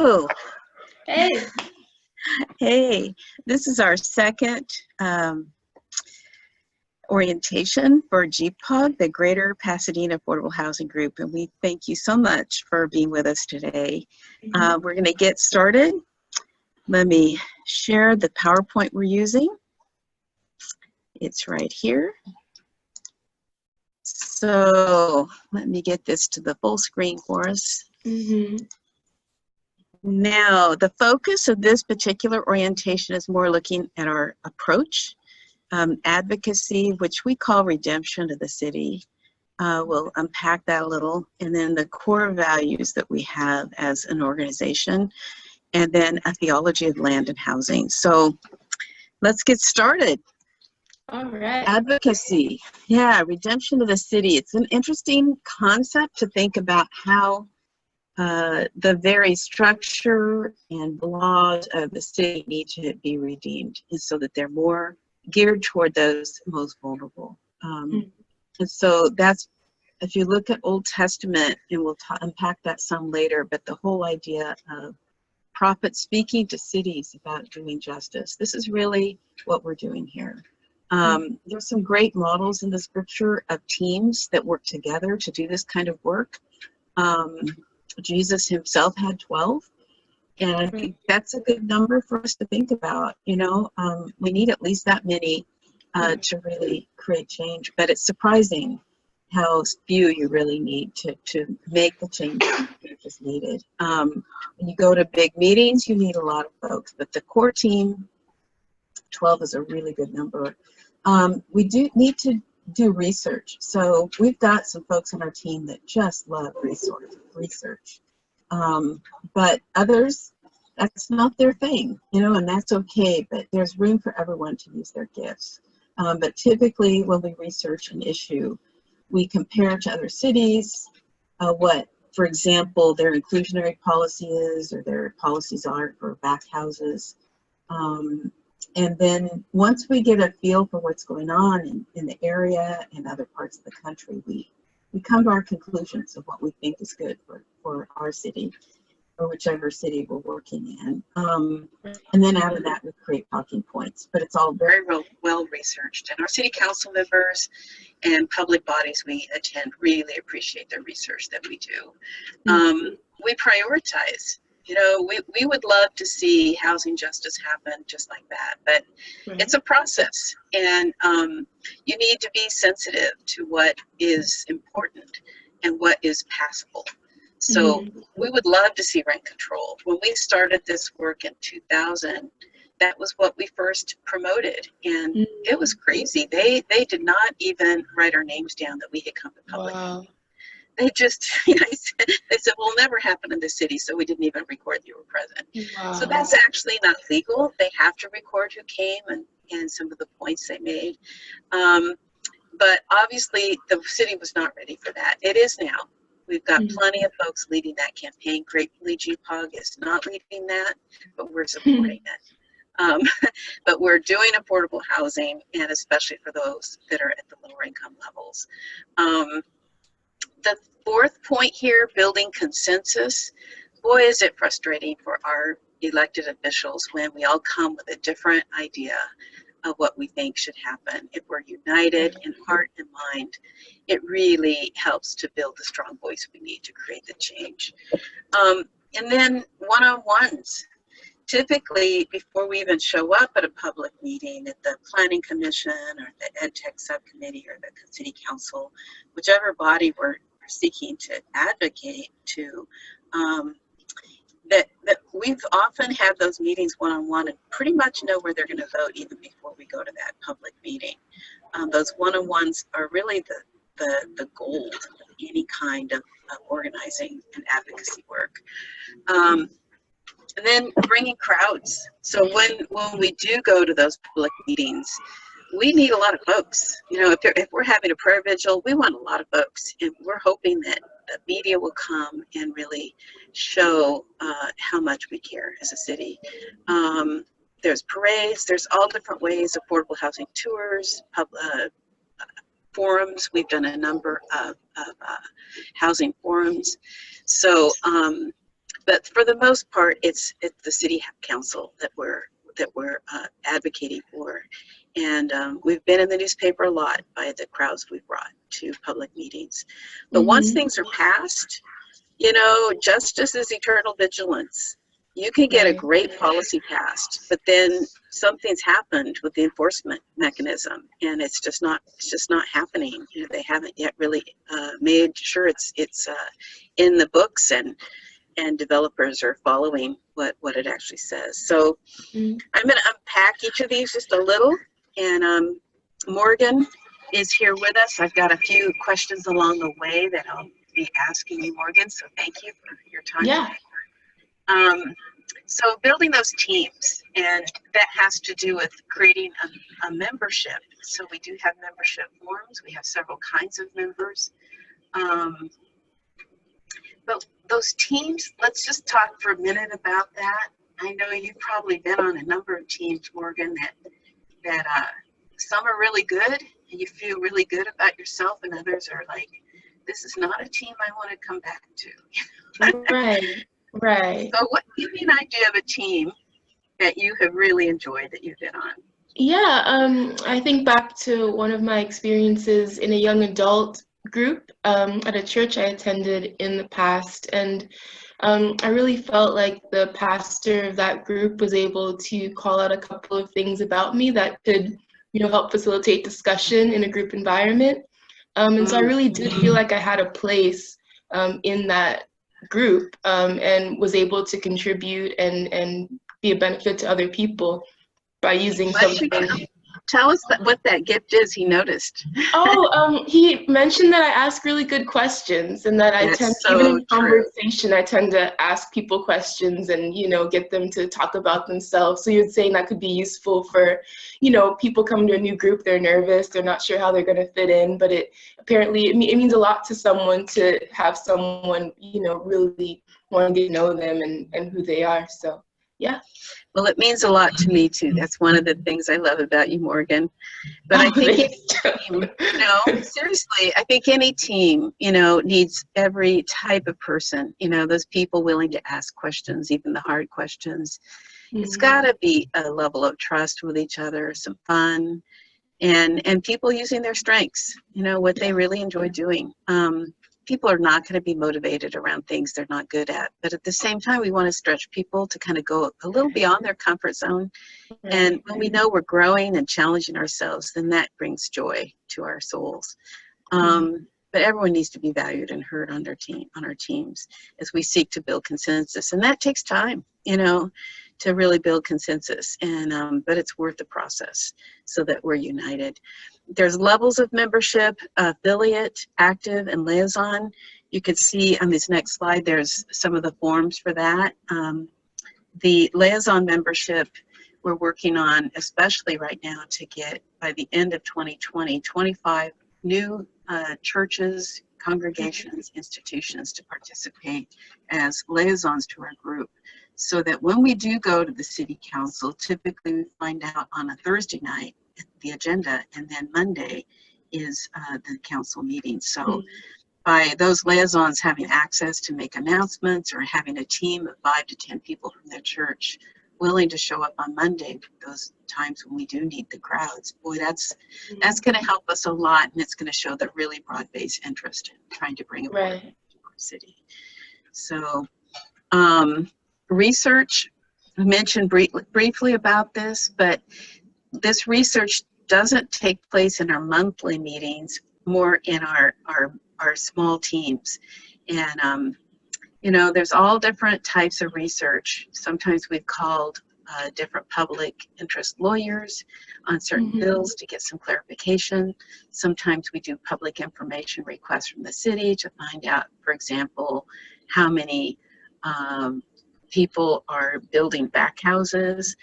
Hello. Hey. Hey, this is our second orientation for GPAHG, the Greater Pasadena Affordable Housing Group, and we thank you so much for being with us today. We're going to get started. Let me share the PowerPoint we're using. It's right here. So let me get this to the full screen for us. Now, the focus of this particular orientation is more looking at our approach, advocacy, which we call redemption of the city. We'll unpack that a little, and then the core values that we have as an organization, and then a theology of land and housing. So let's get started. All right. Advocacy, yeah, redemption of the city. It's an interesting concept to think about how the very structure and laws of the city need to be redeemed, and so that they're more geared toward those most vulnerable. And so that's, if you look at Old Testament, and we'll unpack that some later, but the whole idea of prophets speaking to cities about doing justice, this is really what we're doing here. There's some great models in the scripture of teams that work together to do this kind of work. Jesus himself had 12, and I think that's a good number for us to think about. You know, we need at least that many to really create change, but it's surprising how few you really need to make the change that is needed. When you go to big meetings, you need a lot of folks, but the core team, 12 is a really good number. We do need to do research. So we've got some folks on our team that just love research. But others, that's not their thing, you know, and that's okay, but there's room for everyone to use their gifts. But typically when we research an issue, we compare to other cities, what, for example, their inclusionary policy is, or their policies are for back houses. And then once we get a feel for what's going on in the area and other parts of the country, we come to our conclusions of what we think is good for our city or whichever city we're working in. And then out of that, we create talking points. But it's all very well researched. And our city council members and public bodies we attend really appreciate the research that we do. We prioritize. You know, we would love to see housing justice happen just like that, but it's a process, and you need to be sensitive to what is important and what is passable. So we would love to see rent control. When we started this work in 2000, that was what we first promoted, and it was crazy. They did not even write our names down that we had come to public. Wow. They just, you know, they said, well, it'll never happen in the city, so we didn't even record you were present. Wow. So that's actually not legal. They have to record who came and some of the points they made. But obviously, the city was not ready for that. It is now. We've got plenty of folks leading that campaign. Gratefully, GPAHG is not leading that, but we're supporting it. But we're doing affordable housing, and especially for those that are at the lower income levels. The fourth point here, building consensus. Boy, is it frustrating for our elected officials when we all come with a different idea of what we think should happen. If we're united in heart and mind, it really helps to build the strong voice we need to create the change. And then one-on-ones. Typically, before we even show up at a public meeting at the Planning Commission or the Ed Tech Subcommittee or the City Council, whichever body we're seeking to advocate to, that we've often had those meetings one-on-one and pretty much know where they're going to vote even before we go to that public meeting. Those one-on-ones are really the gold of any kind of organizing and advocacy work. And then bringing crowds. So when we do go to those public meetings, we need a lot of folks. You know, if we're having a prayer vigil, we want a lot of folks, and we're hoping that the media will come and really show how much we care as a city. There's parades, there's all different ways, affordable housing tours, forums. We've done a number of housing forums. So But for the most part, it's the city council that we're advocating for. And we've been in the newspaper a lot by the crowds we've brought to public meetings. But once things are passed, you know, justice is eternal vigilance. You can get a great policy passed, but then something's happened with the enforcement mechanism, and it's just not happening. You know, they haven't yet really made sure it's in the books, and developers are following what it actually says. So I'm going to unpack each of these just a little, and Morgan is here with us. I've got a few questions along the way that I'll be asking you, Morgan, so thank you for your time. Yeah. So building those teams, and that has to do with creating a membership. So we do have membership forms. We have several kinds of members. But those teams, let's just talk for a minute about that. I know you've probably been on a number of teams, Morgan, that some are really good and you feel really good about yourself, and others are like, this is not a team I want to come back to. Right. So give me an idea of a team that you have really enjoyed that you've been on. Yeah, I think back to one of my experiences in a young adult group at a church I attended in the past, and I really felt like the pastor of that group was able to call out a couple of things about me that could, you know, help facilitate discussion in a group environment. And so I really did feel like I had a place in that group, and was able to contribute and be a benefit to other people by using something. Tell us what that gift is he noticed. He mentioned that I ask really good questions, and that I tend to, even in conversation, I tend to ask people questions and, you know, get them to talk about themselves. So you're saying that could be useful for, you know, people coming to a new group, they're nervous, they're not sure how they're going to fit in, but it means a lot to someone to have someone, you know, really wanting to know them and who they are. So, yeah. Well, it means a lot to me too. That's one of the things I love about you, Morgan. But I think any team, you know, seriously, I think any team, you know, needs every type of person, you know, those people willing to ask questions, even the hard questions. It's got to be a level of trust with each other, some fun, and people using their strengths, you know, what they really enjoy doing. People are not going to be motivated around things they're not good at, but at the same time, we want to stretch people to kind of go a little beyond their comfort zone. And when we know we're growing and challenging ourselves, then that brings joy to our souls. But everyone needs to be valued and heard on our teams as we seek to build consensus, and that takes time, you know, to really build consensus. And but it's worth the process so that we're united. There's levels of membership: affiliate, active, and liaison. You could see on this next slide, there's some of the forms for that. The liaison membership, we're working on, especially right now, to get, by the end of 2020, 25 new churches, congregations, institutions to participate as liaisons to our group, so that when we do go to the city council, typically we find out on a Thursday night the agenda, and then Monday is the council meeting. So by those liaisons having access to make announcements, or having a team of 5 to 10 people from their church willing to show up on Monday, those times when we do need the crowds, boy, that's going to help us a lot, and it's going to show the really broad-based interest in trying to bring it to our city. So research, I mentioned briefly about this, but this research doesn't take place in our monthly meetings, more in our small teams. And you know, there's all different types of research. Sometimes we've called different public interest lawyers on certain bills to get some clarification. Sometimes we do public information requests from the city to find out, for example, how many people are building back houses.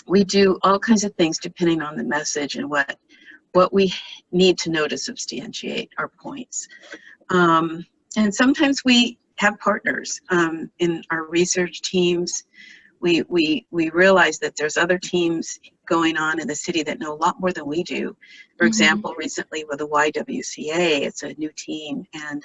We do all kinds of things depending on the message and what we need to know to substantiate our points. And sometimes we have partners in our research teams. We realize that there's other teams going on in the city that know a lot more than we do. For example, recently with the YWCA, it's a new team, and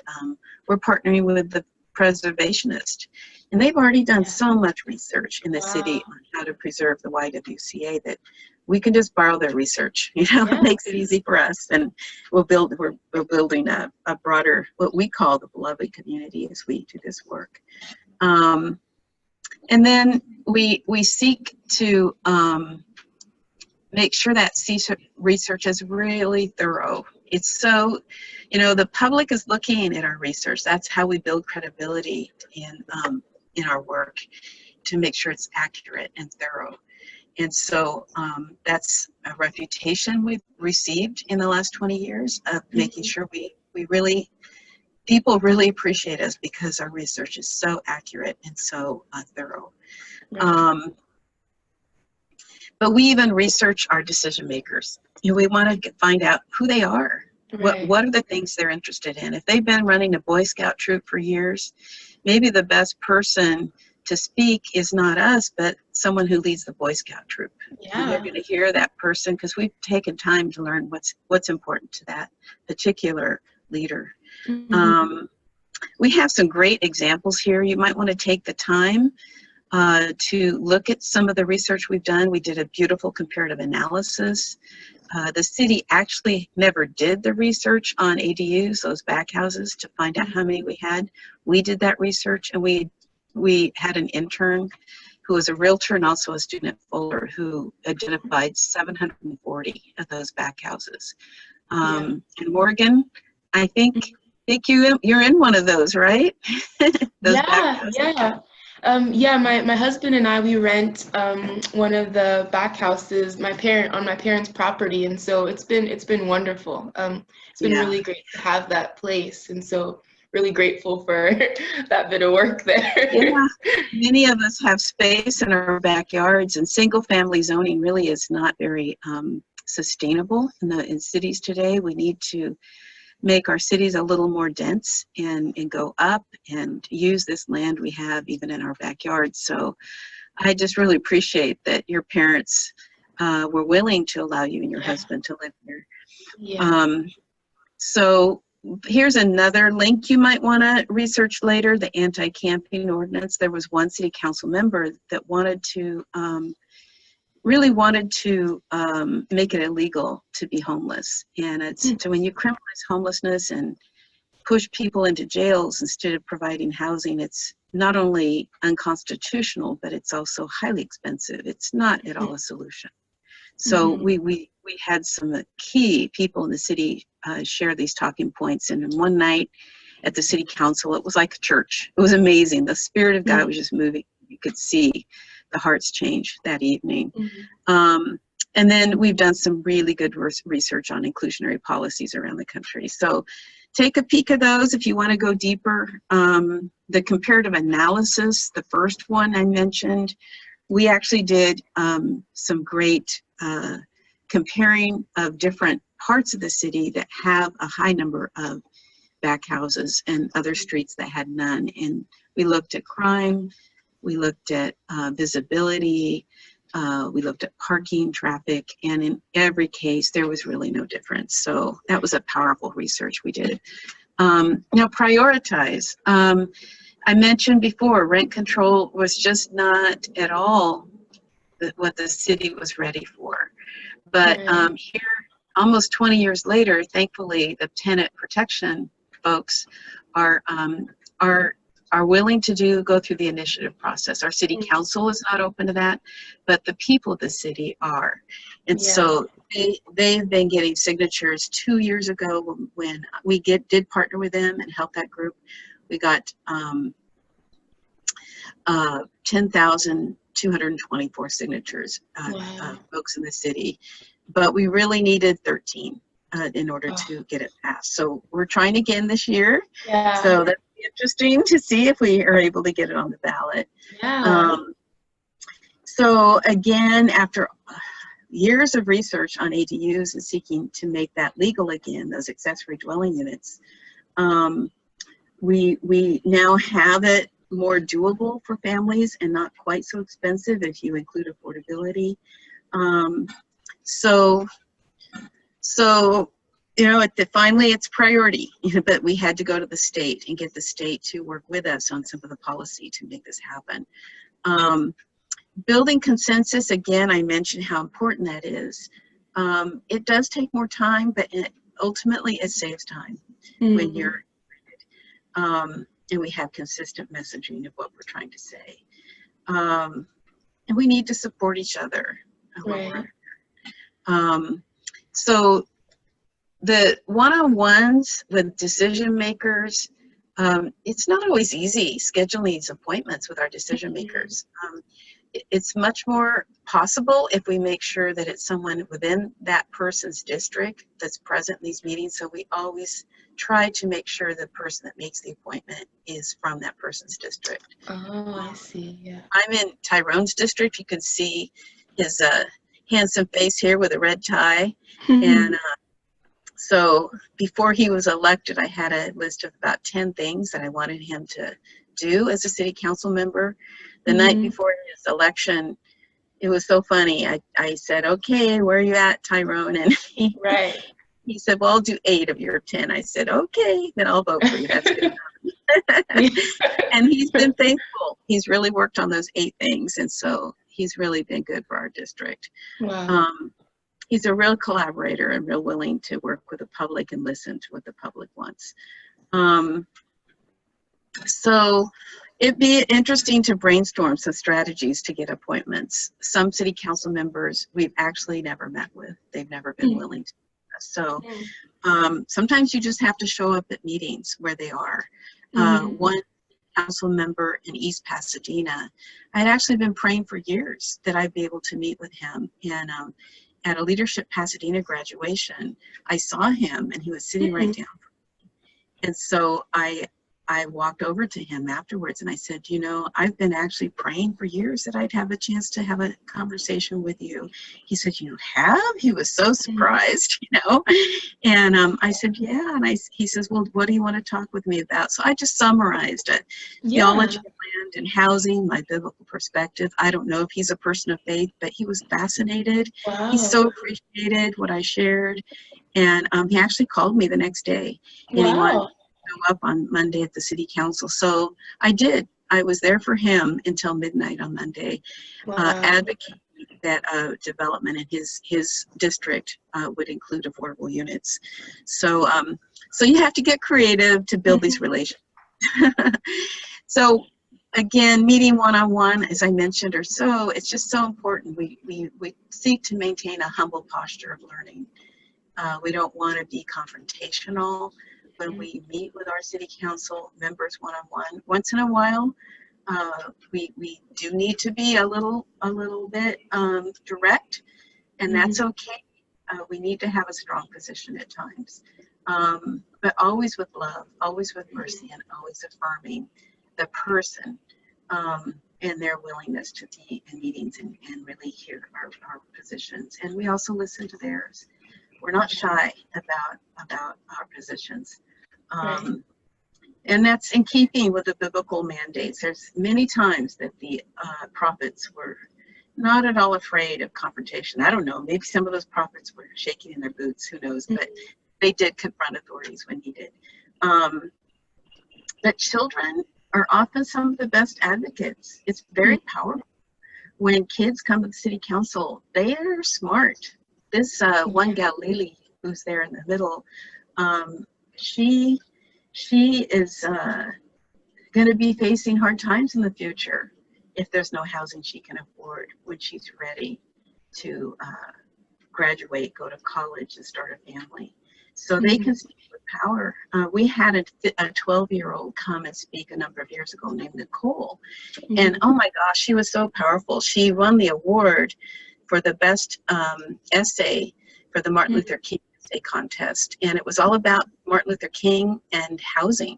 we're partnering with preservationist. And they've already done Yeah. so much research in the city Wow. on how to preserve the YWCA that we can just borrow their research. You know, Yeah. it makes it easy for us. And we're building a broader, what we call the beloved community as we do this work. And then we seek to make sure that research is really thorough. It's so, you know, the public is looking at our research. That's how we build credibility in our work, to make sure it's accurate and thorough. And so that's a reputation we've received in the last 20 years of making sure people really appreciate us because our research is so accurate and so thorough. But we even research our decision makers. You know, we want to find out who they are. Right. What are the things they're interested in? If they've been running a Boy Scout troop for years, maybe the best person to speak is not us, but someone who leads the Boy Scout troop. Yeah. And you're going to hear that person because we've taken time to learn what's important to that particular leader. We have some great examples here. You might want to take the time to look at some of the research we've done. We did a beautiful comparative analysis. The city actually never did the research on ADUs, those back houses, to find out how many we had. We did that research, and we had an intern who was a realtor and also a student at Fuller who identified 740 of those back houses. And Morgan, I think you're in one of those, right? Those back houses. Yeah, my husband and I, we rent one of the back houses on my parents' property, and so it's been wonderful. It's been really great to have that place, and so really grateful for that bit of work there. Yeah, many of us have space in our backyards, and single family zoning really is not very sustainable in cities today. We need to make our cities a little more dense and go up and use this land we have even in our backyard. So I just really appreciate that your parents were willing to allow you and your husband to live here. So here's another link you might want to research later, the anti-camping ordinance. There was one city council member that really wanted to make it illegal to be homeless. And so when you criminalize homelessness and push people into jails instead of providing housing, it's not only unconstitutional, but it's also highly expensive. It's not at all a solution. So we had some key people in the city share these talking points. And in one night at the city council, it was like a church. It was amazing. The Spirit of God was just moving. You could see the hearts change that evening. And then we've done some really good research on inclusionary policies around the country. So take a peek at those if you want to go deeper. The comparative analysis, the first one I mentioned, we actually did some great comparing of different parts of the city that have a high number of back houses and other streets that had none. And we looked at crime, we looked at visibility, we looked at parking, traffic, and in every case, there was really no difference. So that was a powerful research we did. Now, prioritize. I mentioned before, rent control was just not at all what the city was ready for. But here, almost 20 years later, thankfully, the tenant protection folks are willing to go through the initiative process. Our city council is not open to that, but the people of the city are. And so they've been getting signatures 2 years ago when we did partner with them and help that group. We got 10,224 signatures, folks in the city, but we really needed 13 in order to get it passed. So we're trying again this year. So that's interesting to see if we are able to get it on the ballot. So again, after years of research on ADUs and seeking to make that legal again, those accessory dwelling units, we now have it more doable for families and not quite so expensive if you include affordability. So you know, finally it's priority, but we had to go to the state and get the state to work with us on some of the policy to make this happen. Building consensus, again, I mentioned how important that is. It does take more time, but ultimately it saves time when you're, and we have consistent messaging of what we're trying to say. And we need to support each other. Right. So the one-on-ones with decision makers, it's not always easy scheduling these appointments with our decision makers. It's much more possible if we make sure that it's someone within that person's district that's present in these meetings. So we always try to make sure the person that makes the appointment is from that person's district. Oh, I see. Yeah. I'm in Tyrone's district. You can see his handsome face here with a red tie. And so before he was elected, I had a list of about 10 things that I wanted him to do as a city council member. The night before his election, it was so funny. I said, okay, where are you at, Tyrone? And he said, well, I'll do 8 of your 10. I said, okay, then I'll vote for you. That's good. And he's been faithful. He's really worked on those 8 things. And so he's really been good for our district. Wow. He's a real collaborator and real willing to work with the public and listen to what the public wants. So it'd be interesting to brainstorm some strategies to get appointments. Some city council members we've actually never met with. They've never been willing to do this. So sometimes you just have to show up at meetings where they are. One council member in East Pasadena, I'd actually been praying for years that I'd be able to meet with him. And at a Leadership Pasadena graduation, I saw him and he was sitting right down from me. And so I walked over to him afterwards and I said, you know, I've been actually praying for years that I'd have a chance to have a conversation with you. He said, you have? He was so surprised, you know. And I said, yeah. And he says, well, what do you want to talk with me about? So I just summarized it. Theology of land and housing, my biblical perspective. I don't know if he's a person of faith, but he was fascinated. Wow. He so appreciated what I shared. And he actually called me the next day. And he wanted to show up on Monday at the city council. So I did. I was there for him until midnight on Monday, advocating that development in his district would include affordable units. So so you have to get creative to build these relationships. So again, meeting one-on-one, as I mentioned, it's just so important. We seek to maintain a humble posture of learning. We don't want to be confrontational when we meet with our city council members one-on-one. Once in a while, we do need to be a little bit direct, and that's okay. We need to have a strong position at times, but always with love, always with mercy, and always affirming the person and their willingness to be in meetings and really hear our positions. And we also listen to theirs. We're not shy about our positions. And that's in keeping with the biblical mandates. There's many times that the prophets were not at all afraid of confrontation. I don't know, maybe some of those prophets were shaking in their boots, who knows, but they did confront authorities when needed. But children are often some of the best advocates. It's very powerful. When kids come to the city council, they are smart. This one gal, Lily, who's there in the middle, she is going to be facing hard times in the future if there's no housing she can afford when she's ready to graduate, go to college, and start a family. So they can speak with power. We had a 12-year-old come and speak a number of years ago named Nicole. And oh my gosh, she was so powerful. She won the award for the best essay for the Martin Luther King Essay Contest. And it was all about Martin Luther King and housing.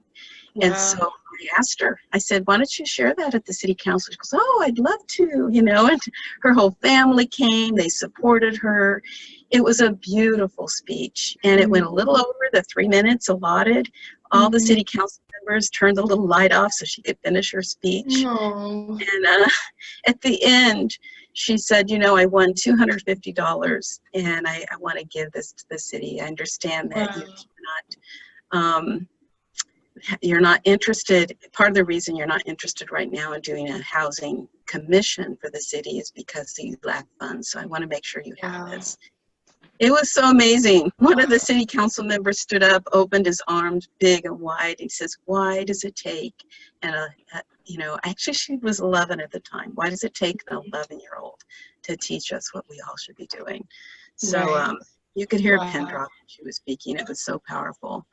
And so I asked her, I said, why don't you share that at the city council? She goes, oh, I'd love to, you know, and her whole family came, they supported her. It was a beautiful speech, and it went a little over the 3 minutes allotted. all the city council members turned the little light off so she could finish her speech. Oh. And at the end, she said, you know, I won $250 and I want to give this to the city. I understand that you cannot, you're not interested. Part of the reason you're not interested right now in doing a housing commission for the city is because you lack funds. So I want to make sure you have this. It was so amazing. One of the city council members stood up, opened his arms big and wide. He says, why does it take, and you know, actually she was 11 at the time. Why does it take an 11-year-old to teach us what we all should be doing? So you could hear a pin drop when she was speaking. It was so powerful.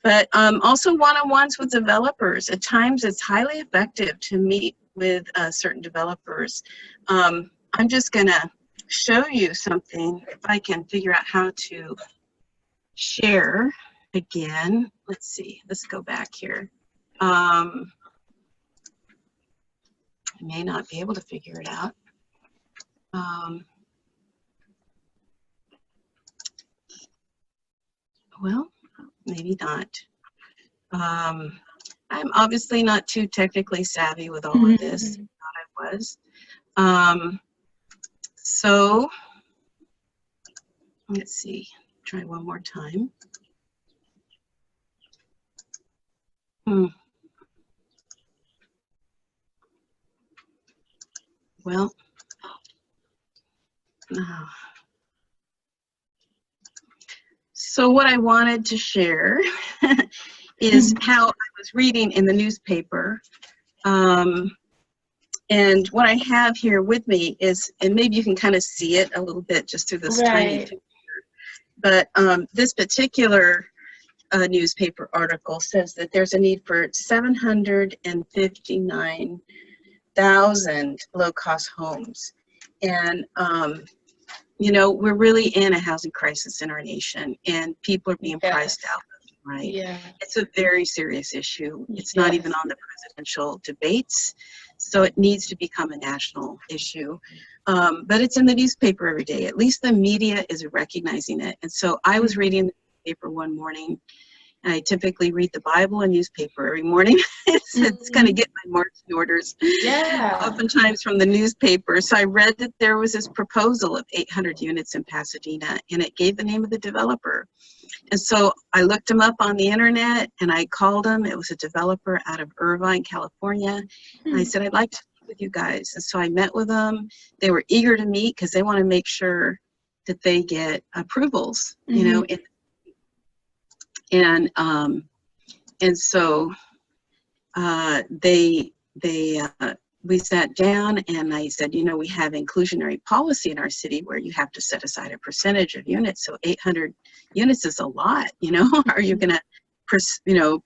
But also one-on-ones with developers. At times it's highly effective to meet with certain developers. I'm just gonna show you something if I can figure out how to share again. Let's see, let's go back here. I may not be able to figure it out. Well, maybe not. I'm obviously not too technically savvy with all of this. I thought I was. So let's see, try one more time. Well, so what I wanted to share is how I was reading in the newspaper. And what I have here with me is, and maybe you can kind of see it a little bit just through this tiny picture, but this particular newspaper article says that there's a need for 759,000 low-cost homes. And you know, we're really in a housing crisis in our nation, and people are being priced out, right? Yeah. It's a very serious issue. It's not even on the presidential debates, so it needs to become a national issue. But it's in the newspaper every day. At least the media is recognizing it. And so I was reading the paper one morning, and I typically read the Bible and newspaper every morning. It's going to get my marching orders, oftentimes from the newspaper. So I read that there was this proposal of 800 units in Pasadena, and it gave the name of the developer. And so I looked him up on the internet, and I called him. It was a developer out of Irvine, California. And I said, I'd like to meet with you guys. And so I met with them. They were eager to meet because they want to make sure that they get approvals, you know, and so we sat down, and I said, you know, we have inclusionary policy in our city where you have to set aside a percentage of units. So 800 units is a lot, you know. Are you going to, you know,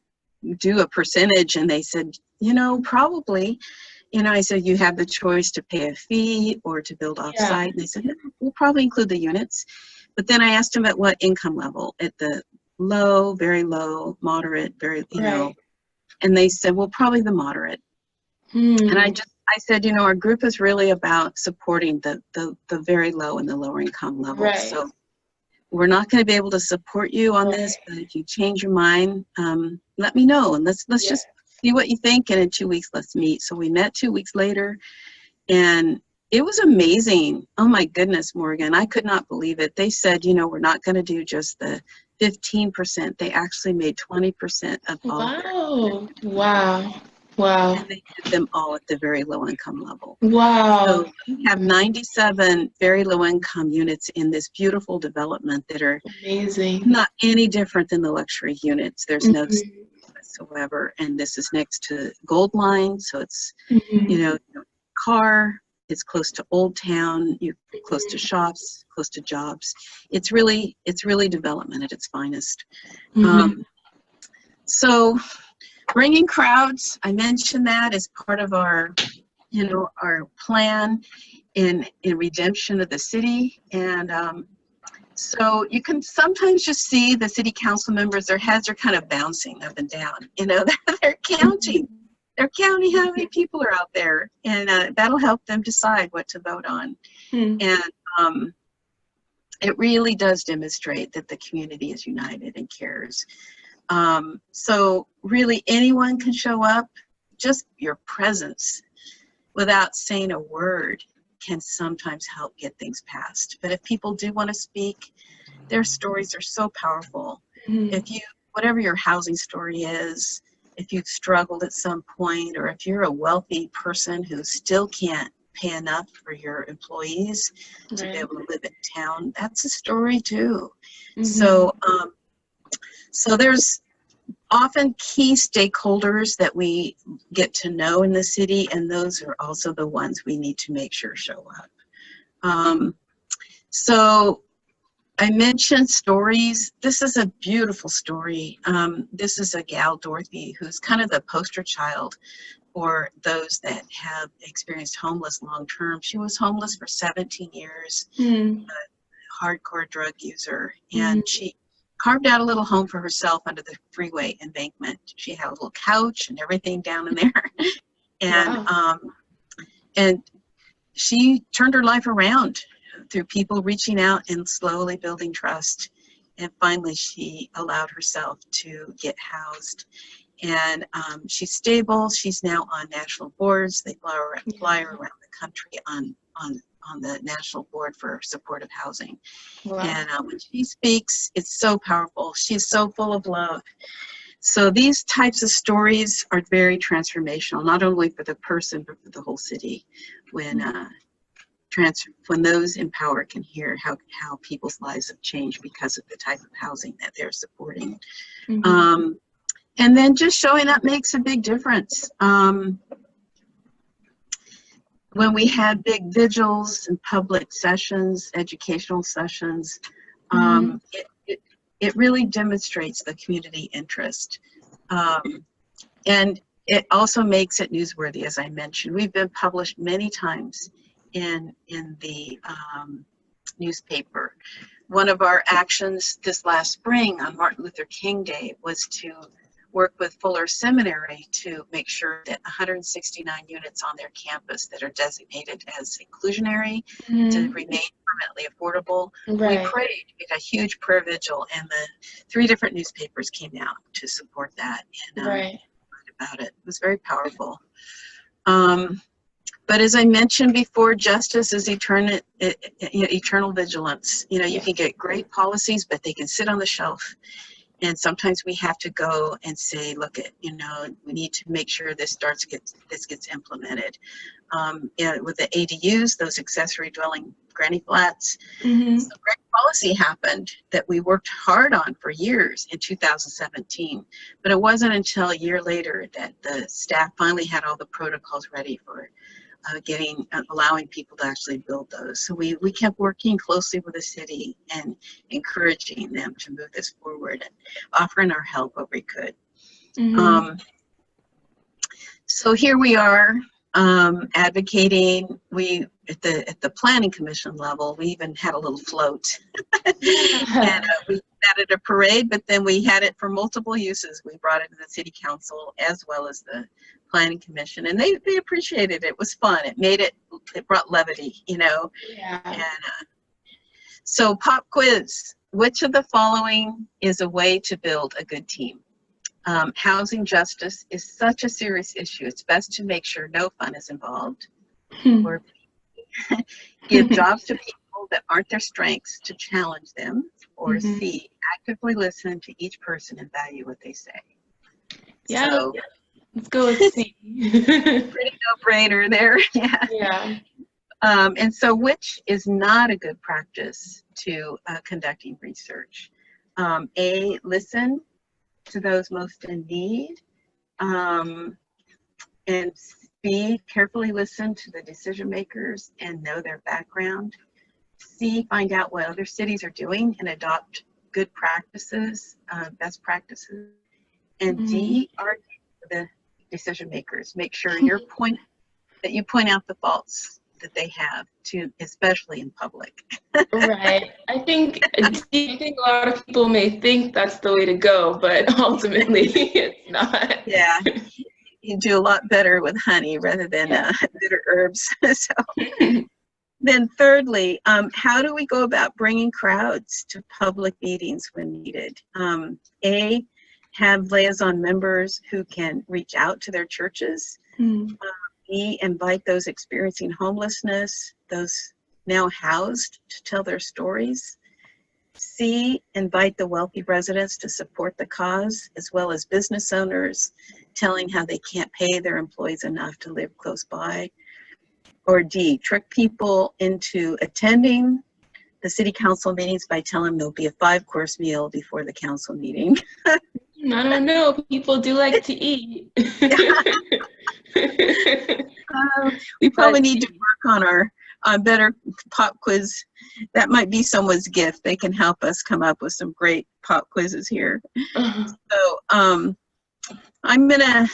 do a percentage? And they said, you know, probably. You know, I said, you have the choice to pay a fee or to build off-site. And they said, no, we'll probably include the units. But then I asked them at what income level, at the low, very low, moderate, very, you know, and they said, well, probably the moderate. And I said, you know, our group is really about supporting the very low and the lower income levels. So we're not going to be able to support you on this, but if you change your mind, let me know, and let's just see what you think, and in 2 weeks, let's meet. So we met 2 weeks later, and it was amazing. Oh my goodness, Morgan, I could not believe it. They said, you know, we're not going to do just the 15%. They actually made 20% of all. Wow. And they did them all at the very low income level. Wow. So we have 97 very low income units in this beautiful development that are not any different than the luxury units. There's no whatsoever. And this is next to Gold Line. So it's, you know, car, it's close to Old Town, you're close to shops, close to jobs. It's really development at its finest. So bringing crowds, I mentioned that as part of our, you know, our plan in redemption of the city. And so you can sometimes just see the city council members, their heads are kind of bouncing up and down. You know, they're counting. They're counting how many people are out there, and that'll help them decide what to vote on. And it really does demonstrate that the community is united and cares. So really anyone can show up. Just your presence without saying a word can sometimes help get things passed. But if people do want to speak, their stories are so powerful. If you, whatever your housing story is, if you've struggled at some point, or if you're a wealthy person who still can't pay enough for your employees to be able to live in town, that's a story too. So, so there's often key stakeholders that we get to know in the city, and those are also the ones we need to make sure show up. So I mentioned stories. This is a beautiful story. This is a gal, Dorothy, who's kind of the poster child for those that have experienced homeless long term. She was homeless for 17 years, a hardcore drug user, and she carved out a little home for herself under the freeway embankment. She had a little couch and everything down in there. And and she turned her life around through people reaching out and slowly building trust. And finally, she allowed herself to get housed. And she's stable. She's now on national boards. They fly her around the country on the National Board for Supportive Housing. And when she speaks, it's so powerful. She's so full of love. So these types of stories are very transformational, not only for the person, but for the whole city. When those in power can hear how people's lives have changed because of the type of housing that they're supporting. And then just showing up makes a big difference. When we had big vigils and public sessions, educational sessions, it really demonstrates the community interest. And it also makes it newsworthy, as I mentioned. We've been published many times in the newspaper. One of our actions this last spring on Martin Luther King Day was to work with Fuller Seminary to make sure that 169 units on their campus that are designated as inclusionary to remain permanently affordable. We prayed, we had a huge prayer vigil, and the 3 different newspapers came out to support that and write about it. It was very powerful. But as I mentioned before, justice is eternal vigilance. You know, you can get great policies, but they can sit on the shelf. And sometimes we have to go and say, look, we need to make sure this gets implemented. With the ADUs, those accessory dwelling granny flats, some great policy happened that we worked hard on for years in 2017. But it wasn't until a year later that the staff finally had all the protocols ready for allowing people to actually build those. So we kept working closely with the city and encouraging them to move this forward and offering our help where we could. So here we are advocating. We at the planning commission level, we even had a little float, and we had it at a parade. But then we had it for multiple uses. We brought it to the city council as well as the planning commission, and they appreciated it. It was fun. It brought levity, And so pop quiz: which of the following is a way to build a good team? Housing justice is such a serious issue. It's best to make sure no fun is involved. Or give jobs to people that aren't their strengths to challenge them. Or C, actively listen to each person and value what they say. So, let's go with C. Pretty no-brainer there. And so which is not a good practice to conducting research? A, listen to those most in need. And B, carefully listen to the decision makers and know their background. C, find out what other cities are doing and adopt good practices, best practices. And D, argue with the decision makers. Make sure you point out the faults that they have, especially in public. Right. I think a lot of people may think that's the way to go, but ultimately it's not. Yeah. You do a lot better with honey rather than bitter herbs. Then thirdly, how do we go about bringing crowds to public meetings when needed? A, have liaison members who can reach out to their churches. We invite those experiencing homelessness, those now housed, to tell their stories. C, invite the wealthy residents to support the cause, as well as business owners telling how they can't pay their employees enough to live close by. Or D, trick people into attending the city council meetings by telling them there'll be a 5-course meal before the council meeting. I don't know. People do like to eat. We probably need to work on our better pop quiz. That might be someone's gift. They can help us come up with some great pop quizzes here. So I'm going to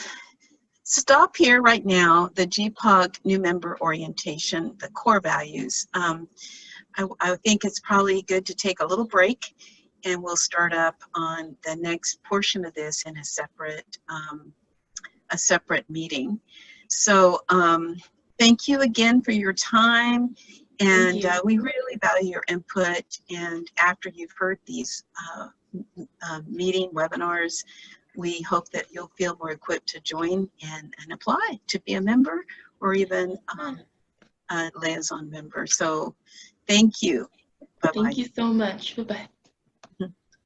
stop here right now. The GPAHG new member orientation, the core values. I think it's probably good to take a little break, and we'll start up on the next portion of this in a separate meeting. So thank you again for your time, and we really value your input. And after you've heard these meeting webinars, we hope that you'll feel more equipped to join and apply to be a member, or even a liaison member. So thank you. Bye-bye. Thank you so much. Bye-bye.